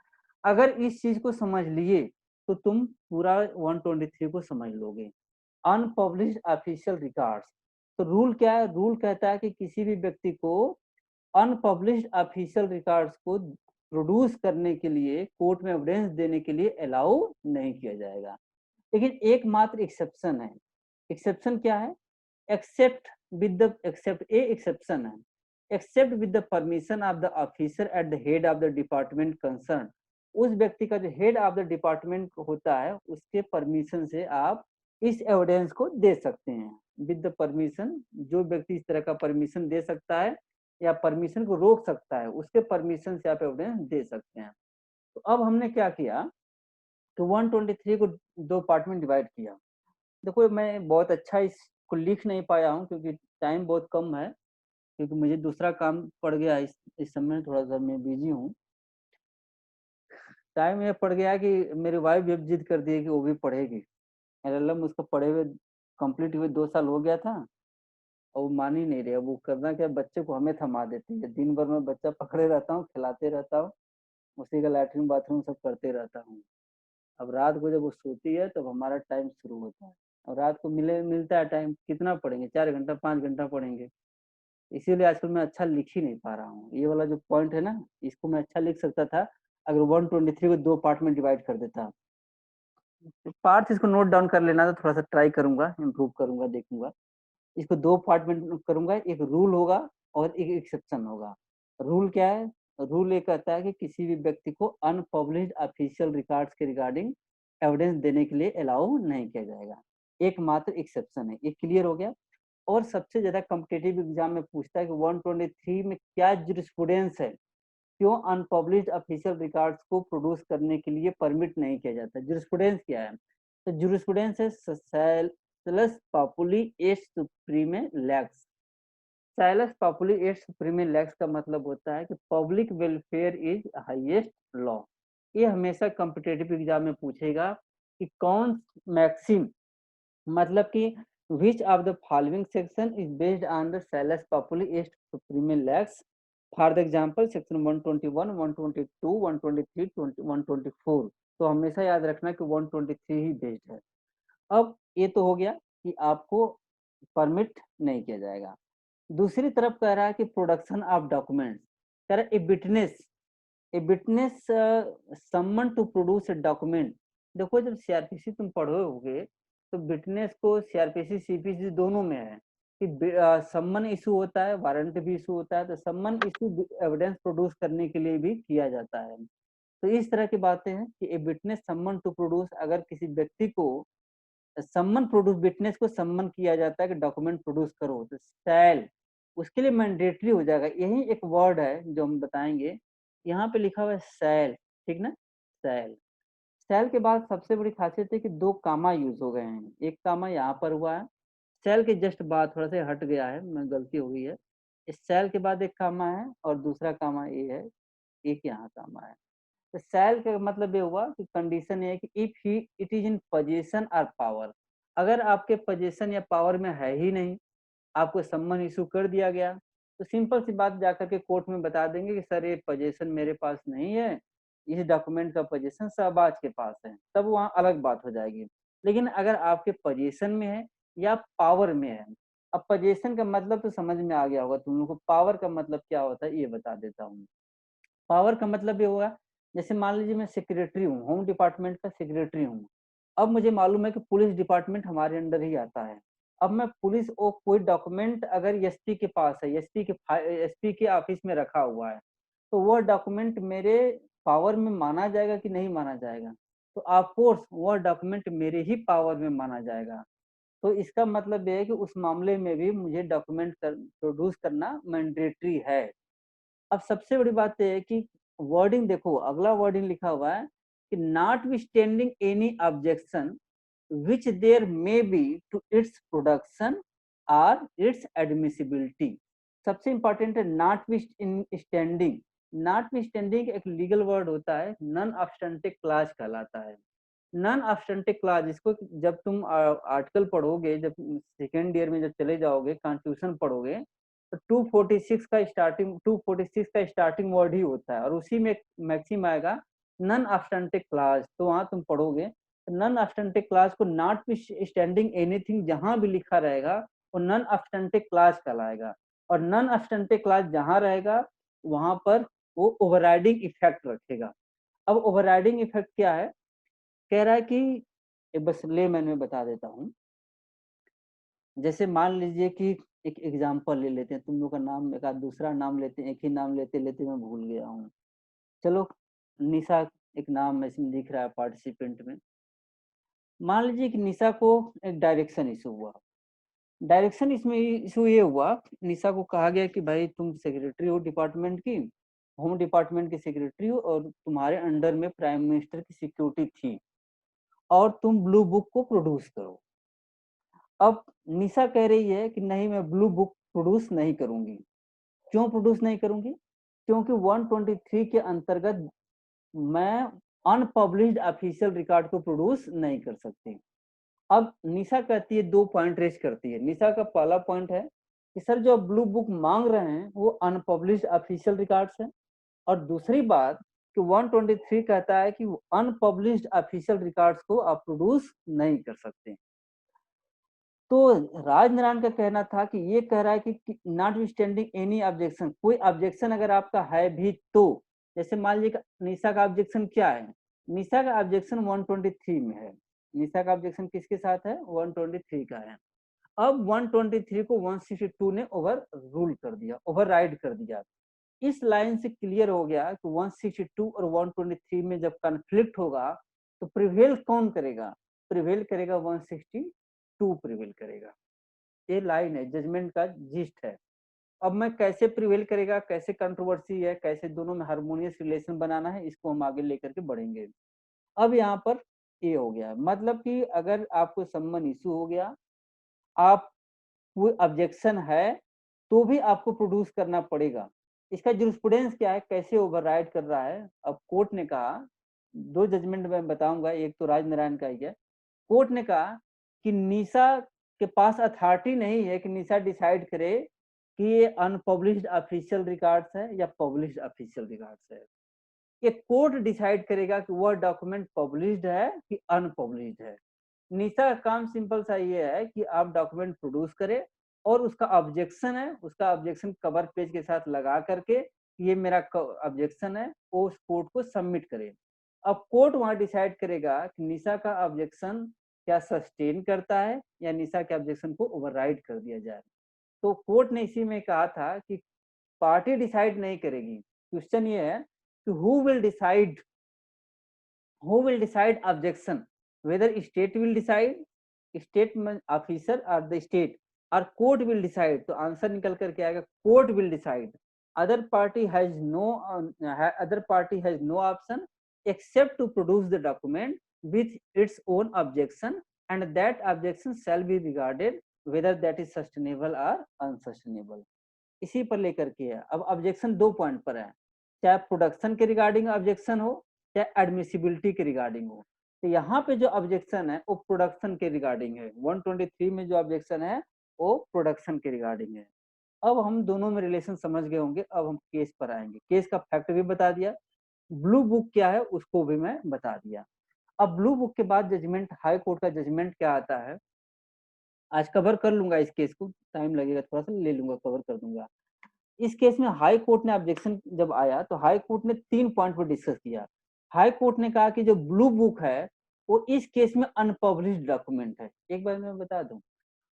अगर इस चीज को समझ लिए तो तुम पूरा 123 को समझ लोगे। अनपब्लिश्ड ऑफिशियल रिकॉर्ड्स, तो रूल क्या है? रूल कहता है कि किसी भी व्यक्ति को अनपब्लिश्ड ऑफिशियल रिकॉर्ड्स को प्रोड्यूस करने के लिए, कोर्ट में एविडेंस देने के लिए अलाउ नहीं किया जाएगा। लेकिन एकमात्र एक्सेप्शन है। एक्सेप्शन क्या है? Except with the except a exception है। Except with the permission of the officer at the head of the department concern. उस व्यक्ति का जो हेड ऑफ द डिपार्टमेंट होता है, उसके परमिशन से आप इस एविडेंस को दे सकते हैं। विद द परमिशन, जो व्यक्ति इस तरह का परमिशन दे सकता है या परमिशन को रोक सकता है, उसके परमिशन से आप एविडेंस दे सकते हैं। तो अब हमने क्या किया कि 123 को 2 पार्ट में डिवाइड किया। देखो, मैं बहुत अच्छा इसको लिख नहीं पाया हूँ क्योंकि टाइम बहुत कम है, क्योंकि मुझे दूसरा काम पड़ गया है। इस समय थोड़ा-सा मैं बिज़ी हूँ। टाइम ये पड़ गया है कि मेरी वाइफ़ भी अब ज़िद कर दी है कि वो भी पढ़ेगी। एलएलएम उसका पढ़े हुए कंप्लीट हुए 2 साल हो गया था और वो मान ही नहीं रही। अब वो करना क्या है, बच्चे को हमें थमा देती है। दिन भर मैं बच्चा पकड़े रहता हूँ, खिलाते रहता हूँ, उसी का लैट्रिन बाथरूम सब करते रहता हूँ। अब रात को जब वो सोती है तब हमारा टाइम शुरू होता है और रात को मिलता है टाइम, कितना पढ़ेंगे? 4 घंटा 5 घंटा पढ़ेंगे। इसीलिए आजकल मैं अच्छा लिख ही नहीं पा रहा हूँ। ये वाला जो पॉइंट है ना, इसको मैं अच्छा लिख सकता था अगर 123 को 2 पार्ट में डिवाइड कर देता। तो पार्ट्स इसको नोट डाउन कर लेना, तो थोड़ा-सा ट्राई करूँगा, इम्प्रूव करूँगा, देखूँगा। इसको 2 पार्ट में करूँगा, एक रूल होगा और एक एक्सेप्शन होगा। रूल क्या है? रूल ये कहता है कि किसी भी व्यक्ति को अनपब्लिश्ड ऑफिशियल रिकॉर्ड्स के रिगार्डिंग एविडेंस देने के लिए अलाउ नहीं किया जाएगा। एकमात्र एक्सेप्शन है। ये क्लियर हो गया? और सबसे ज़्यादा कॉम्पिटिटिव एग्ज़ाम में पूछता है कि 123 में क्या जूरिस्प्रूडेंस है? क्यों अनपब्लिश्ड ऑफिशियल रिकॉर्ड्स को प्रोड्यूस करने के लिए परमिट नहीं किया जाता? जूरिस्प्रूडेंस क्या है? तो जूरिस्प्रूडेंस है सैलस पापुली एस्ट सुप्रीमे लेक्स। सैलस पापुली एस्ट सुप्रीमे लेक्स का मतलब होता है कि public welfare is highest law. ये हमेशा कॉम्पिटिटिव एग्जाम में पूछेगा कि कौन मैक्सिम, मतलब कि which of the following section is based on the Salus Populi est supreme lex? For the example, section 121, 122, 123, 124। तो हमेशा याद रखना कि 123 ही बेस्ड है। अब ये तो हो गया कि आपको परमिट नहीं किया जाएगा। दूसरी तरफ कह रहा है कि प्रोडक्शन ऑफ डॉक्यूमेंट्स, कह रहा है a witness summon to produce a document. देखो, जब सीआरपीसी तुम पढ़ोगे तो विटनेस को सीआरपीसी सीपीसी दोनों में है कि सम्मन इशू होता है, वारंट भी इशू होता है। तो सम्मन इशू एविडेंस प्रोड्यूस करने के लिए भी किया जाता है। तो इस तरह की बातें हैं कि ए विटनेस सम्मन टू प्रोड्यूस, अगर किसी व्यक्ति को सम्मन प्रोड्यूस, विटनेस को सम्मन किया जाता है कि डॉक्यूमेंट प्रोड्यूस करो, तो शैल उसके लिए मैंडेटरी हो जाएगा। यही एक वर्ड है जो हम बताएंगे, यहाँ पे लिखा हुआ है शैल, ठीक ना, शैल। शैल के बाद सबसे बड़ी खासियत है कि 2 कामा यूज हो गए हैं, एक कामा यहाँ पर हुआ है, शैल के जस्ट बाद थोड़ा सा हट गया है, मैं गलती हो गई है, इस शैल के बाद एक कामा है और दूसरा कामा ये है, एक यहाँ कामा है। तो शैल का मतलब ये हुआ कि कंडीशन ये है कि if he it is in position और पावर, अगर आपके पोजीशन या पावर में है ही नहीं, आपको सम्मन इशू कर दिया गया, तो सिंपल सी बात जाकर के कोर्ट में बता देंगे कि सर ये पोजीशन मेरे पास नहीं है, इस डॉक्यूमेंट का पोजीशन शहबाज के पास है, तब वहाँ अलग बात हो जाएगी। लेकिन अगर आपके पोजीशन में है या पावर में है, अब पोजीशन का मतलब तो समझ में आ गया होगा तुम लोग को, पावर का मतलब क्या होता है ये बता देता हूँ। पावर का मतलब ये हुआ, जैसे मान लीजिए मैं सेक्रेटरी हूँ, होम डिपार्टमेंट का सेक्रेटरी हूँ। अब मुझे मालूम है कि पुलिस डिपार्टमेंट हमारे अंडर ही आता है। अब मैं पुलिस ओ कोई डॉक्यूमेंट अगर एसपी के पास है, एसपी के ऑफिस में रखा हुआ है, तो वह डॉक्यूमेंट मेरे पावर में माना जाएगा कि नहीं माना जाएगा? तो ऑफ कोर्स वह डॉक्यूमेंट मेरे ही पावर में माना जाएगा। तो इसका मतलब ये है कि उस मामले में भी मुझे डॉक्यूमेंट प्रोड्यूस करना मैंडेटरी है। अब सबसे बड़ी बात ये है कि वर्डिंग देखो, अगला वर्डिंग लिखा हुआ है कि not withstanding any objection which there may be to its production or its admissibility। सबसे इंपॉर्टेंट है नॉट स्टैंडिंग। नॉट स्टैंडिंग एक लीगल वर्ड होता है, नॉन ऑब्स्टेंटिव क्लॉज कहलाता है। नॉन ऑब्स्टेंटिव क्लॉज, इसको जब तुम आर्टिकल पढ़ोगे, जब सेकेंड ईयर में जब चले जाओगे कॉन्स्टिट्यूशन पढ़ोगे, तो 246 का स्टार्टिंग वर्ड ही होता है और उसी में मैक्सिम आएगा नॉन ऑब्स्टेंटिव क्लॉज। तो वहां तुम पढ़ोगे नॉन ऑब्स्टेंटिव क्लॉज को नॉट स्टैंडिंग एनीथिंग जहां भी लिखा रहेगा वो नॉन ऑब्स्टेंटिव क्लॉज कहलाएगा। और नॉन ऑब्स्टेंटिव क्लॉज जहां रहेगा वहां पर वो ओवरराइडिंग इफेक्ट रखेगा। अब ओवरराइडिंग इफेक्ट क्या है, कह रहा है कि एक बस लेमैन में बता देता हूँ। जैसे मान लीजिए कि एक एग्जांपल ले लेते हैं, तुम लोग का नाम एक आध दूसरा नाम लेते हैं, एक ही नाम लेते लेते मैं भूल गया हूँ। चलो निशा एक नाम इसमें दिख रहा है पार्टिसिपेंट में। मान लीजिए कि निशा को एक डायरेक्शन इशू हुआ। डायरेक्शन इसमें इशू ये हुआ, निशा को कहा गया कि भाई तुम सेक्रेटरी हो डिपार्टमेंट की, होम डिपार्टमेंट की सेक्रेटरी हो और तुम्हारे अंडर में प्राइम मिनिस्टर की सिक्योरिटी थी और तुम ब्लू बुक को प्रोड्यूस करो। अब निशा कह रही है कि नहीं मैं ब्लू बुक प्रोड्यूस नहीं करूंगी। क्यों प्रोड्यूस नहीं करूंगी? क्योंकि 123 के अंतर्गत मैं अनपब्लिश्ड ऑफिशियल रिकॉर्ड को प्रोड्यूस नहीं कर सकती। अब निशा कहती है, 2 पॉइंट रेज करती है। निशा का पहला पॉइंट है कि सर जो ब्लू बुक मांग रहे हैं वो अनपब्लिश्ड ऑफिशियल रिकॉर्ड्स है, और दूसरी बात कि 123 कहता है कि अनपब्लिश्ड ऑफिशियल रिकॉर्ड्स को आप प्रोड्यूस नहीं कर सकते। तो राजनारायण का कहना था कि ये कह रहा है कि नॉट स्टैंडिंग एनी ऑब्जेक्शन, कोई ऑब्जेक्शन अगर आपका है भी तो, जैसे मान लीजिए निशा का ऑब्जेक्शन क्या है, निशा का ऑब्जेक्शन 123 में है। निशा का ऑब्जेक्शन किसके साथ है? 123 का है। अब 123 को 162 ने ओवर रूल कर दिया, ओवरराइड कर दिया। इस लाइन से क्लियर हो गया कि 162 और 123 में जब कन्फ्लिक्ट होगा तो प्रिवेल कौन करेगा? प्रिवेल करेगा 162 प्रिवेल करेगा। ये लाइन है, जजमेंट का जिस्ट है। अब मैं कैसे प्रिवेल करेगा, कैसे कंट्रोवर्सी है, कैसे दोनों में हार्मोनियस रिलेशन बनाना है, इसको हम आगे लेकर के बढ़ेंगे। अब यहाँ पर ये हो गया, मतलब कि अगर आपको सम्मन इशू हो गया, आप कोई ऑब्जेक्शन है तो भी आपको प्रोड्यूस करना पड़ेगा। इसका जूरिस्प्रूडेंस क्या है, कैसे ओवरराइड कर रहा है? अब कोर्ट ने कहा, 2 जजमेंट मैं बताऊंगा, एक तो राजनारायण का ही है। कोर्ट ने कहा कि निशा के पास अथॉरिटी नहीं है कि निशा डिसाइड करे कि ये अनपब्लिश्ड ऑफिशियल रिकॉर्ड्स है या पब्लिश्ड ऑफिशियल रिकॉर्ड्स है। ये कोर्ट डिसाइड करेगा कि वह डॉक्यूमेंट पब्लिश्ड है कि अनपब्लिश्ड है। निशा का काम सिंपल सा ये है कि आप डॉक्यूमेंट प्रोड्यूस करें और उसका ऑब्जेक्शन है, उसका ऑब्जेक्शन कवर पेज के साथ लगा करके ये मेरा ऑब्जेक्शन है, वो उस कोर्ट को सबमिट करें। अब कोर्ट वहां डिसाइड करेगा कि निशा का ऑब्जेक्शन क्या सस्टेन करता है या निशा के ऑब्जेक्शन को ओवरराइड कर दिया जाए। तो कोर्ट ने इसी में कहा था कि पार्टी डिसाइड नहीं करेगी। क्वेश्चन ये है कि who will decide objection, whether state will decide state में ऑफिसर और द स्टेट और कोर्ट विल डिसाइड, तो आंसर निकल कर के आएगा court will decide. Other party has no option except to produce the document with its own objection, and that objection shall be regarded whether that is sustainable or unsustainable। इसी पर लेकर के है। अब ऑब्जेक्शन 2 पॉइंट पर है, चाहे production के रिगार्डिंग ऑब्जेक्शन हो चाहे एडमिसिबिलिटी के रिगार्डिंग हो। तो यहाँ पे जो ऑब्जेक्शन है वो प्रोडक्शन के रिगार्डिंग है, 123 में जो ऑब्जेक्शन है वो प्रोडक्शन के रिगार्डिंग है। अब हम दोनों में रिलेशन समझ गए होंगे, अब हम केस पर आएंगे। केस का फैक्ट भी बता दिया, ब्लू बुक क्या है उसको भी मैं बता दिया। अब ब्लू बुक के बाद जजमेंट, हाई कोर्ट का जजमेंट क्या आता है, आज कवर कर लूंगा इस केस को, टाइम लगेगा थोड़ा सा, ले लूंगा, कवर कर दूंगा। इस केस में हाई कोर्ट ने ऑब्जेक्शन जब आया तो हाई कोर्ट ने 3 पॉइंट पर डिस्कस किया। हाई कोर्ट ने कहा कि जो ब्लू बुक है वो इस केस में अनपब्लिश्ड डॉक्यूमेंट है। एक बार मैं बता दूं,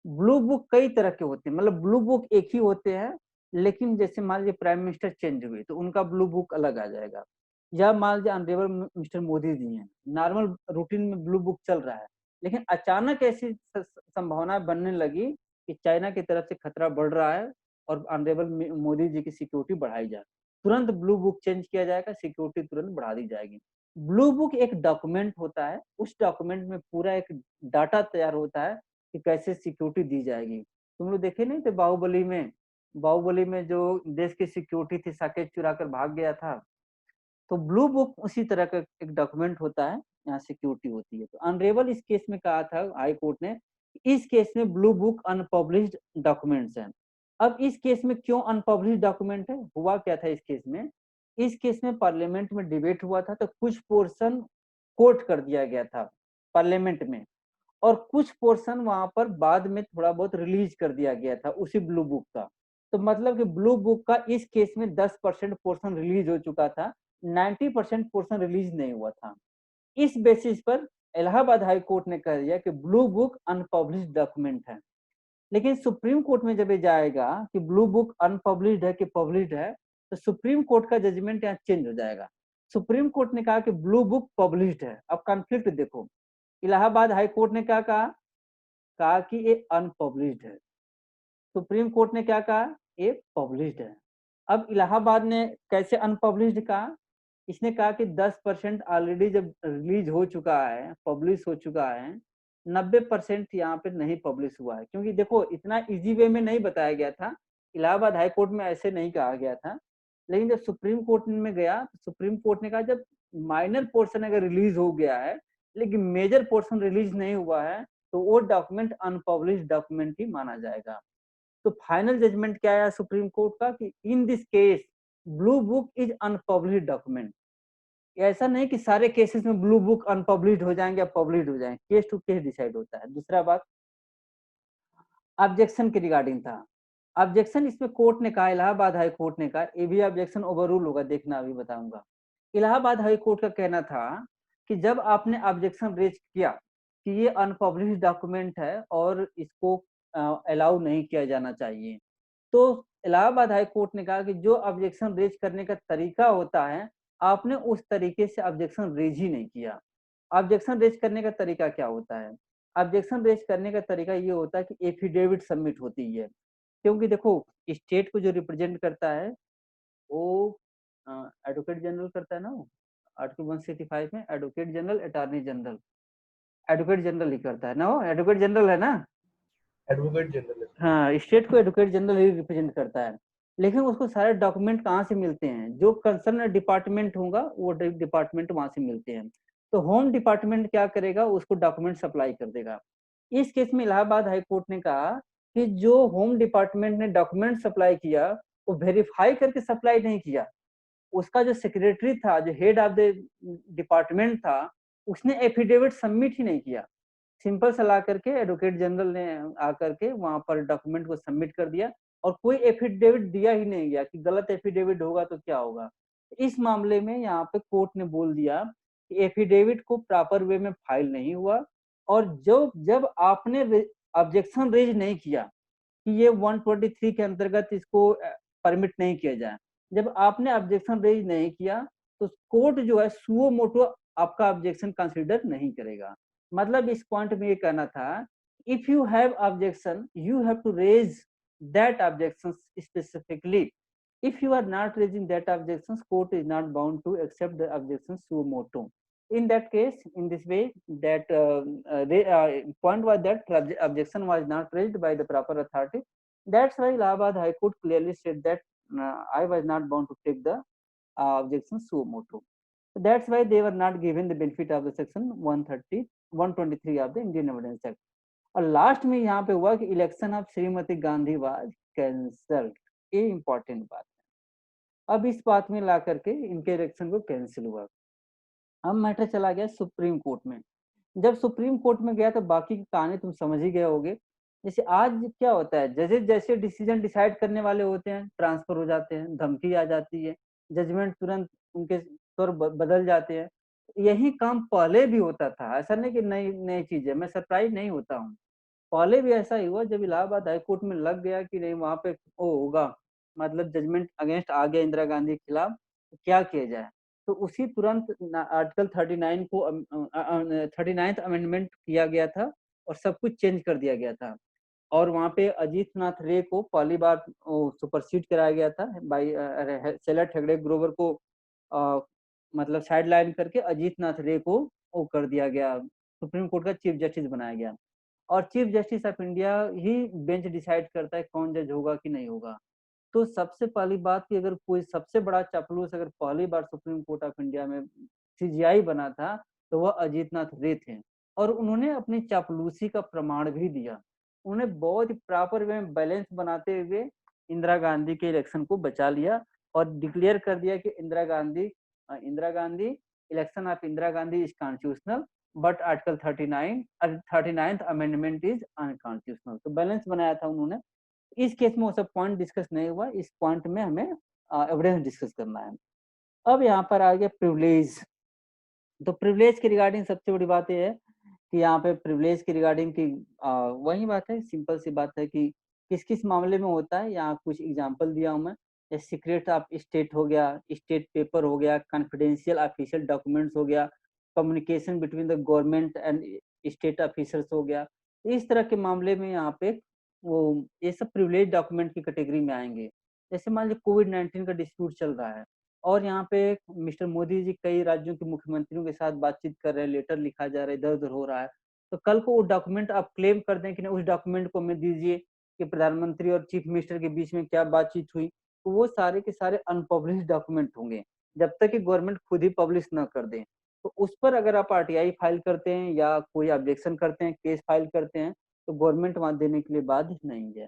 ब्लू बुक कई तरह के होते हैं, मतलब ब्लू बुक एक ही होते हैं, लेकिन जैसे मान लीजिए प्राइम मिनिस्टर चेंज हुए तो उनका ब्लू बुक अलग आ जाएगा, या मान लीजिए ऑनरेबल मिस्टर मोदी जी हैं, नॉर्मल रूटीन में ब्लू बुक चल रहा है, लेकिन अचानक ऐसी संभावना बनने लगी कि चाइना की तरफ से खतरा बढ़ रहा है और ऑनरेबल मोदी जी की सिक्योरिटी बढ़ाई जाए, तुरंत ब्लू बुक चेंज किया जाएगा, सिक्योरिटी तुरंत बढ़ा दी जाएगी। ब्लू बुक एक डॉक्यूमेंट होता है, उस डॉक्यूमेंट में पूरा एक डाटा तैयार होता है कि कैसे सिक्योरिटी दी जाएगी। तुम लोग देखे नहीं थे बाहुबली में जो देश की सिक्योरिटी थी, साकेत चुरा कर भाग गया था, तो ब्लू बुक उसी तरह का एक डॉक्यूमेंट होता है, यहाँ सिक्योरिटी होती है। तो अनरेबल इस केस में कहा था हाई कोर्ट ने, इस केस में ब्लू बुक अनपब्लिश्ड डॉक्यूमेंट्स हैं। अब इस केस में क्यों अनपब्लिश्ड डॉक्यूमेंट है, हुआ क्या था इस केस में पार्लियामेंट में डिबेट हुआ था, तो कुछ पोर्शन कोट कर दिया गया था पार्लियामेंट में, और कुछ पोर्शन वहां पर बाद में थोड़ा बहुत रिलीज कर दिया गया था उसी ब्लू बुक का। तो मतलब कि ब्लू बुक का इस केस में 10% पोर्शन रिलीज हो चुका था, 90% पोर्शन रिलीज नहीं हुआ था। इस बेसिस पर इलाहाबाद हाई कोर्ट ने कह दिया कि ब्लू बुक अनपब्लिश्ड डॉक्यूमेंट है। लेकिन सुप्रीम कोर्ट में जब ये जाएगा कि ब्लू बुक अनपब्लिश्ड है कि पब्लिश्ड है, तो सुप्रीम कोर्ट का जजमेंट यहाँ चेंज हो जाएगा। सुप्रीम कोर्ट ने कहा कि ब्लू बुक पब्लिश्ड है। अब कॉन्फ्लिक्ट देखो, इलाहाबाद हाई कोर्ट ने क्या कहा कि ये अनपब्लिश्ड है, सुप्रीम कोर्ट ने क्या कहा, ये पब्लिश्ड है। अब इलाहाबाद ने कैसे अनपब्लिश्ड कहा, इसने कहा कि 10% ऑलरेडी जब रिलीज हो चुका है, पब्लिश हो चुका है, 90% यहाँ पे नहीं पब्लिश हुआ है। क्योंकि देखो इतना इजी वे में नहीं बताया गया था, इलाहाबाद हाई कोर्ट में ऐसे नहीं कहा गया था, लेकिन जब सुप्रीम कोर्ट में गया तो सुप्रीम कोर्ट ने कहा जब माइनर पोर्शन अगर रिलीज हो गया है लेकिन मेजर पोर्शन रिलीज नहीं हुआ है तो वो डॉक्यूमेंट अनपब्लिश्ड डॉक्यूमेंट ही माना जाएगा। तो फाइनल जजमेंट क्या है सुप्रीम कोर्ट का कि in this case blue book is unpublished document. ऐसा नहीं कि सारे केसेस में ब्लू बुक अनपब्लिश्ड हो जाएंगे या पब्लिश्ड हो जाएंगे, केस टू केस डिसाइड होता है। दूसरा बात ऑब्जेक्शन के रिगार्डिंग था। ऑब्जेक्शन इसमें कोर्ट ने कहा, इलाहाबाद हाई कोर्ट ने कहा, ये भी ऑब्जेक्शन ओवर रूल होगा, देखना अभी बताऊंगा। इलाहाबाद हाई कोर्ट का कहना था कि जब आपने ऑब्जेक्शन रेज किया कि ये अनपब्लिश्ड डॉक्यूमेंट है और इसको अलाउ नहीं किया जाना चाहिए, तो इलाहाबाद हाई कोर्ट ने कहा कि जो ऑब्जेक्शन रेज करने का तरीका होता है आपने उस तरीके से ऑब्जेक्शन रेज ही नहीं किया। ऑब्जेक्शन रेज करने का तरीका क्या होता है, ऑब्जेक्शन रेज करने का तरीका ये होता है कि एफिडेविट सबमिट होती है। क्योंकि देखो स्टेट को जो रिप्रेजेंट करता है वो एडवोकेट जनरल करता है ना, वो आर्टिकल 165 में advocate general, attorney general, advocate general ही करता है ना, वो एडवोकेट जनरल है ना। एडवोकेट जनरल है। हाँ, स्टेट को एडवोकेट जनरल ही रिप्रेजेंट करता है, लेकिन उसको सारे डॉक्यूमेंट कहाँ से मिलते हैं, जो कंसर्न डिपार्टमेंट होगा वो डिपार्टमेंट वहां से मिलते हैं। तो होम डिपार्टमेंट क्या करेगा, उसको डॉक्यूमेंट सप्लाई कर देगा। इस केस में इलाहाबाद हाई कोर्ट ने कहा कि जो होम डिपार्टमेंट ने डॉक्यूमेंट सप्लाई किया वो वेरीफाई करके सप्लाई नहीं किया, उसका जो सेक्रेटरी था, जो हेड ऑफ द डिपार्टमेंट था, उसने एफिडेविट सबमिट ही नहीं किया। सिंपल सा ला करके एडवोकेट जनरल ने आकर के वहां पर डॉक्यूमेंट को सबमिट कर दिया और कोई एफिडेविट दिया ही नहीं गया कि गलत एफिडेविट होगा तो क्या होगा। इस मामले में यहाँ पे कोर्ट ने बोल दिया कि एफिडेविट को प्रॉपर वे में फाइल नहीं हुआ, और जो जब आपने ऑब्जेक्शन रेज नहीं किया कि ये 123 के अंतर्गत इसको परमिट नहीं किया जाए, जब आपने ऑब्जेक्शन रेज नहीं किया तो कोर्ट जो है सुओ मोटो आपका ऑब्जेक्शन कंसीडर नहीं करेगा। मतलब इस पॉइंट में ये कहना था if you have objection, you have to raise that objections specifically. If you are not raising that objections, court is not bound to accept the objections suo motu. In that case, in this way, that point was that objection was not raised by the proper authority. That's why Allahabad High Court clearly said that I was not bound to take the objection suo motu. So that's why they were not given the benefit of the section 123 of the Indian Evidence Act. और last में यहाँ पे हुआ कि election of Shrimati Gandhi was cancelled, ये important बात है। अब इस बात में ला करके इनके इलेक्शन को कैंसिल हुआ। अब मैटर चला गया सुप्रीम कोर्ट में। जब सुप्रीम कोर्ट में गया तो बाकी की कहानी तुम समझ ही गए होगे। जैसे आज क्या होता है, जजेस जैसे डिसीजन डिसाइड करने वाले होते हैं, ट्रांसफर हो जाते हैं, धमकी आ जाती है, जजमेंट तुरंत उनके तौर बदल जाते हैं। यही काम पहले भी होता था, ऐसा नहीं कि नई नई चीज है, मैं सरप्राइज नहीं होता हूँ। पहले भी ऐसा ही हुआ जब इलाहाबाद हाई कोर्ट में लग गया कि नहीं वहां पे वो होगा, मतलब जजमेंट अगेंस्ट आ गया इंदिरा गांधी के खिलाफ, तो क्या किया जाए। तो उसी तुरंत आर्टिकल 39 को 39th अमेंडमेंट किया गया था और सब कुछ चेंज कर दिया गया था। और वहां पे अजीत नाथ रे को पहली बार सुपरसीड कराया गया था बाई सेलर हेगड़े ग्रोवर को, मतलब साइड लाइन करके अजीत नाथ रे को वो कर दिया गया, सुप्रीम कोर्ट का चीफ जस्टिस बनाया गया। और chief justice of India he bench decide करता है कौन जज होगा कि नहीं होगा। तो सबसे पहली बात कि अगर कोई सबसे बड़ा चापलूस अगर पहली बार सुप्रीम कोर्ट ऑफ इंडिया में सीजीआई बना था तो वह अजीत नाथ रे थे, और उन्होंने अपनी चापलूसी का प्रमाण भी दिया। उन्होंने बहुत ही प्रॉपर वे में बैलेंस बनाते हुए इंदिरा गांधी के इलेक्शन को बचा लिया और डिक्लेयर कर दिया कि Indira Gandhi election of Indira Gandhi is constitutional but article 39th amendment is unconstitutional. तो बैलेंस बनाया था उन्होंने। इस केस में वो सब पॉइंट डिस्कस नहीं हुआ, इस पॉइंट में हमें एविडेंस डिस्कस करना है। अब यहाँ पर आ गया प्रिविलेज। तो प्रिविलेज के रिगार्डिंग सबसे बड़ी बात यह है कि यहाँ पे प्रिविलेज के रिगार्डिंग की वही बात है, सिंपल सी बात है कि किस किस मामले में होता है। यहाँ कुछ एग्जांपल दिया हूँ मैं, सीक्रेट ऑफ स्टेट हो गया, स्टेट पेपर हो गया, कॉन्फिडेंशियल ऑफिशियल डॉक्यूमेंट्स हो गया, communication between the government and state officers हो गया। इस तरह के मामले में यहाँ पे वो ये सब प्रिविलेज डॉक्यूमेंट की कैटेगरी में आएंगे। जैसे मान लीजिए कोविड-19 का डिस्प्यूट चल रहा है और यहाँ पे मिस्टर मोदी जी कई राज्यों के मुख्यमंत्रियों के साथ बातचीत कर रहे हैं, लेटर लिखा जा रहा है, इधर उधर हो रहा है। तो कल को वो डॉक्यूमेंट आप क्लेम कर दें कि नहीं उस डॉक्यूमेंट को हमें दीजिए कि प्रधानमंत्री और चीफ मिनिस्टर के बीच में क्या बातचीत हुई, तो वो सारे के सारे अनपब्लिश डॉक्यूमेंट होंगे जब तक कि गवर्नमेंट खुद ही पब्लिश ना कर दे। तो उस पर अगर आप आरटीआई फाइल करते हैं या कोई ऑब्जेक्शन करते हैं, केस फाइल करते हैं, तो गवर्नमेंट वहां देने के लिए बाध्य नहीं है।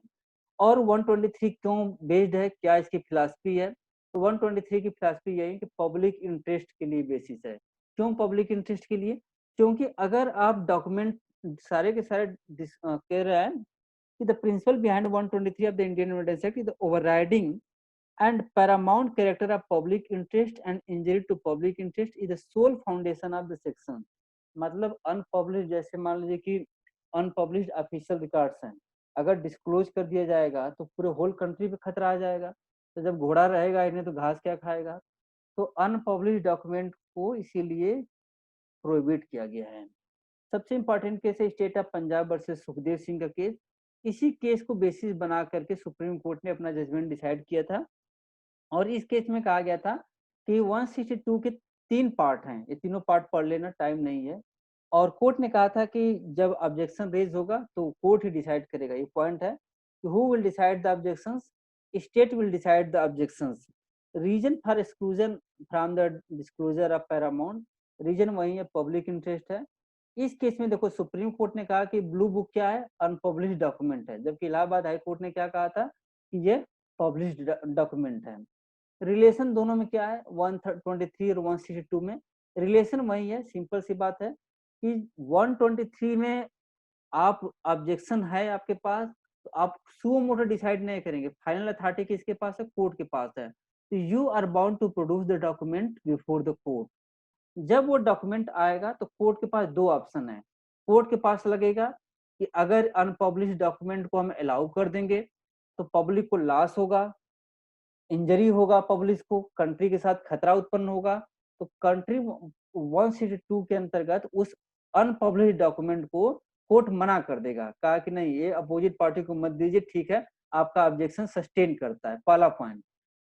और 123 क्यों बेस्ड है, क्या इसकी फिलॉसफी है? तो 123 की फिलॉसफी यही कि पब्लिक इंटरेस्ट के लिए बेसिस है। क्यों पब्लिक इंटरेस्ट के लिए? क्योंकि अगर आप डॉक्यूमेंट सारे के सारे कह रहे हैं कि the principle behind 123 of the Indian evidence act is the overriding and paramount character of public interest and injury to public interest is the sole foundation of the section। मतलब अनपब्लिश, जैसे मान लीजिए कि अनपब्लिश्ड ऑफिशियल रिकॉर्ड्स हैं, अगर disclose कर दिया जाएगा तो पूरे होल कंट्री पे खतरा आ जाएगा। तो जब घोड़ा रहेगा इन्हें तो घास क्या खाएगा। तो अनपब्लिश्ड डॉक्यूमेंट को इसीलिए प्रोहिबिट किया गया है। सबसे इंपॉर्टेंट केस है state of Punjab versus Sukhdev Singh का केस। इसी केस को बेसिस बना करके सुप्रीम कोर्ट ने अपना जजमेंट डिसाइड किया था और इस केस में कहा गया था कि 162 के 3 पार्ट हैं, ये तीनों पार्ट पढ़ लेना, टाइम नहीं है। और कोर्ट ने कहा था कि जब ऑब्जेक्शन रेज होगा तो कोर्ट ही डिसाइड करेगा। ये पॉइंट है कि who will decide the objections, state will decide the objections. Reason for exclusion from the disclosure of paramount, reason वही है, पब्लिक इंटरेस्ट है। इस केस में देखो सुप्रीम कोर्ट ने कहा कि ब्लू बुक क्या है, अनपब्लिश्ड डॉक्यूमेंट है, जबकि इलाहाबाद हाई कोर्ट ने क्या कहा था कि ये पब्लिश्ड डॉक्यूमेंट है। रिलेशन दोनों में क्या है, 123 और 162 में रिलेशन वही है। सिंपल सी बात है कि 123 में आप ऑब्जेक्शन है आपके पास तो आप सुओ मोटो डिसाइड नहीं करेंगे, फाइनल अथॉरिटी किसके पास है, कोर्ट के पास है। तो you are bound to produce the document before the court. जब वो डॉक्यूमेंट आएगा तो कोर्ट के पास दो ऑप्शन है। कोर्ट के पास लगेगा कि अगर अनपब्लिश्ड डॉक्यूमेंट को हम अलाउ कर देंगे तो पब्लिक को लॉस होगा, इंजरी होगा, पब्लिक को कंट्री के साथ खतरा उत्पन्न होगा। तो कंट्री 162 के अंतर्गत उस अनपब्लिश्ड डॉक्यूमेंट को कोर्ट मना कर देगा, कहा कि नहीं ये अपोजिट पार्टी को मत दीजिए, ठीक है आपका ऑब्जेक्शन सस्टेन करता है, पहला पॉइंट।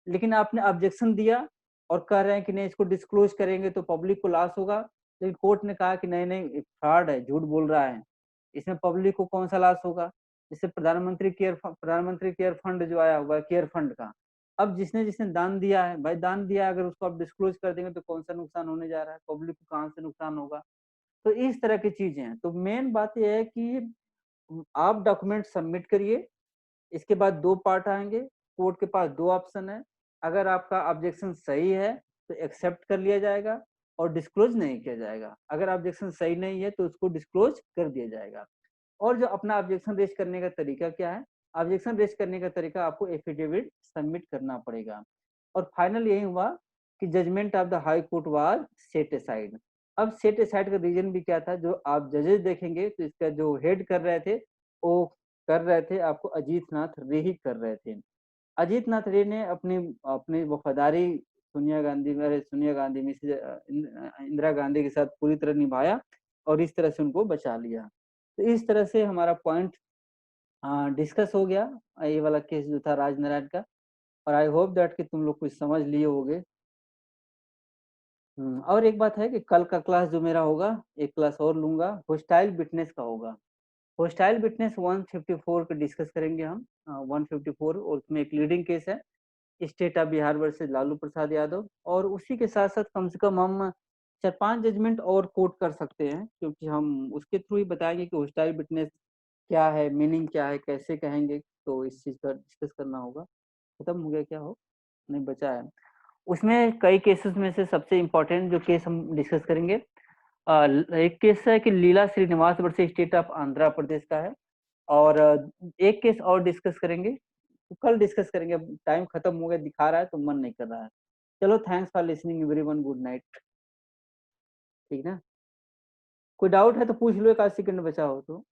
लेकिन आपने ऑब्जेक्शन दिया और कह रहे हैं कि नहीं इसको डिस्क्लोज करेंगे तो पब्लिक को लॉस होगा, लेकिन कोर्ट ने कहा कि नहीं नहीं फ्रॉड है, झूठ बोल रहा है, इसमें पब्लिक को कौन सा लॉस होगा। जैसे प्रधानमंत्री केयर फंड जो आया हुआ है केयर फंड का, अब जिसने जिसने दान दिया है भाई, दान दिया है, अगर उसको आप डिस्क्लोज कर देंगे तो कौन सा नुकसान होने जा रहा है, पब्लिक को कहाँ से नुकसान होगा। तो इस तरह की चीजें हैं। तो मेन बात यह है कि आप डॉक्यूमेंट सबमिट करिए, इसके बाद 2 पार्ट आएँगे, कोर्ट के पास 2 ऑप्शन है, अगर आपका ऑब्जेक्शन सही है तो एक्सेप्ट कर लिया जाएगा और डिस्क्लोज़ नहीं किया जाएगा। अगर ऑब्जेक्शन सही नहीं है तो उसको डिस्क्लोज़ कर दिया जाएगा। और जो अपना ऑब्जेक्शन रेज़ करने का तरीका क्या है? ऑब्जेक्शन रेज़ करने का तरीका आपको एफिडेविट सबमिट करना पड़ेगा। और फाइनल यही हुआ कि judgment of the high court was set aside. अब सेट असाइड का रीज़न भी क्या था, जो आप जजेस देखेंगे तो इसका जो हेड कर रहे थे, वो कर रहे थे आपको अजीत नाथ रे ही कर रहे थे। अजीत नाथ रे ने अपनी अपनी वफ़ादारी सोनिया गांधी इंदिरा गांधी के साथ पूरी तरह निभाया और इस तरह से उनको बचा लिया। तो इस तरह से हमारा पॉइंट डिस्कस हो गया, ये वाला केस जो था राजनारायण का। और आई होप दैट कि तुम लोग कुछ समझ लिए होगे। और एक बात है कि कल का क्लास जो मेरा होगा, एक क्लास और लूँगा, होस्टाइल विटनेस का होगा। होस्टाइल विटनेस 154 को डिस्कस करेंगे हम। 154 और उसमें एक लीडिंग केस है, state of Bihar versus Lalu Prasad Yadav. और उसी के साथ-साथ कम से कम हम 4-5 जजमेंट और कोट कर सकते हैं, क्योंकि हम उसके थ्रू ही बताएँगे कि होस्टाइल विटनेस क्या है, मीनिंग क्या है, कैसे कहेंगे, तो इस चीज़ पर डिस्कस करना होगा। खत्म हो गया क्या हो? नहीं बचा है। उसमें कई केसेस में से सबसे इम्पोर्टेंट जो केस हम डिस्कस करेंगे, एक केस है कि Leela Srinivas versus state of Andhra Pradesh का है। और एक केस और डिस्कस करेंगे, तो कल डिस्कस करेंगे, अब टाइम खत्म हो गया, दिखा रहा है तो मन नहीं कर रहा है। चलो thanks for listening everyone, good night. ठीक ना? कोई डाउट है तो पूछ लो, 1 आध सेकंड बचा हो तो।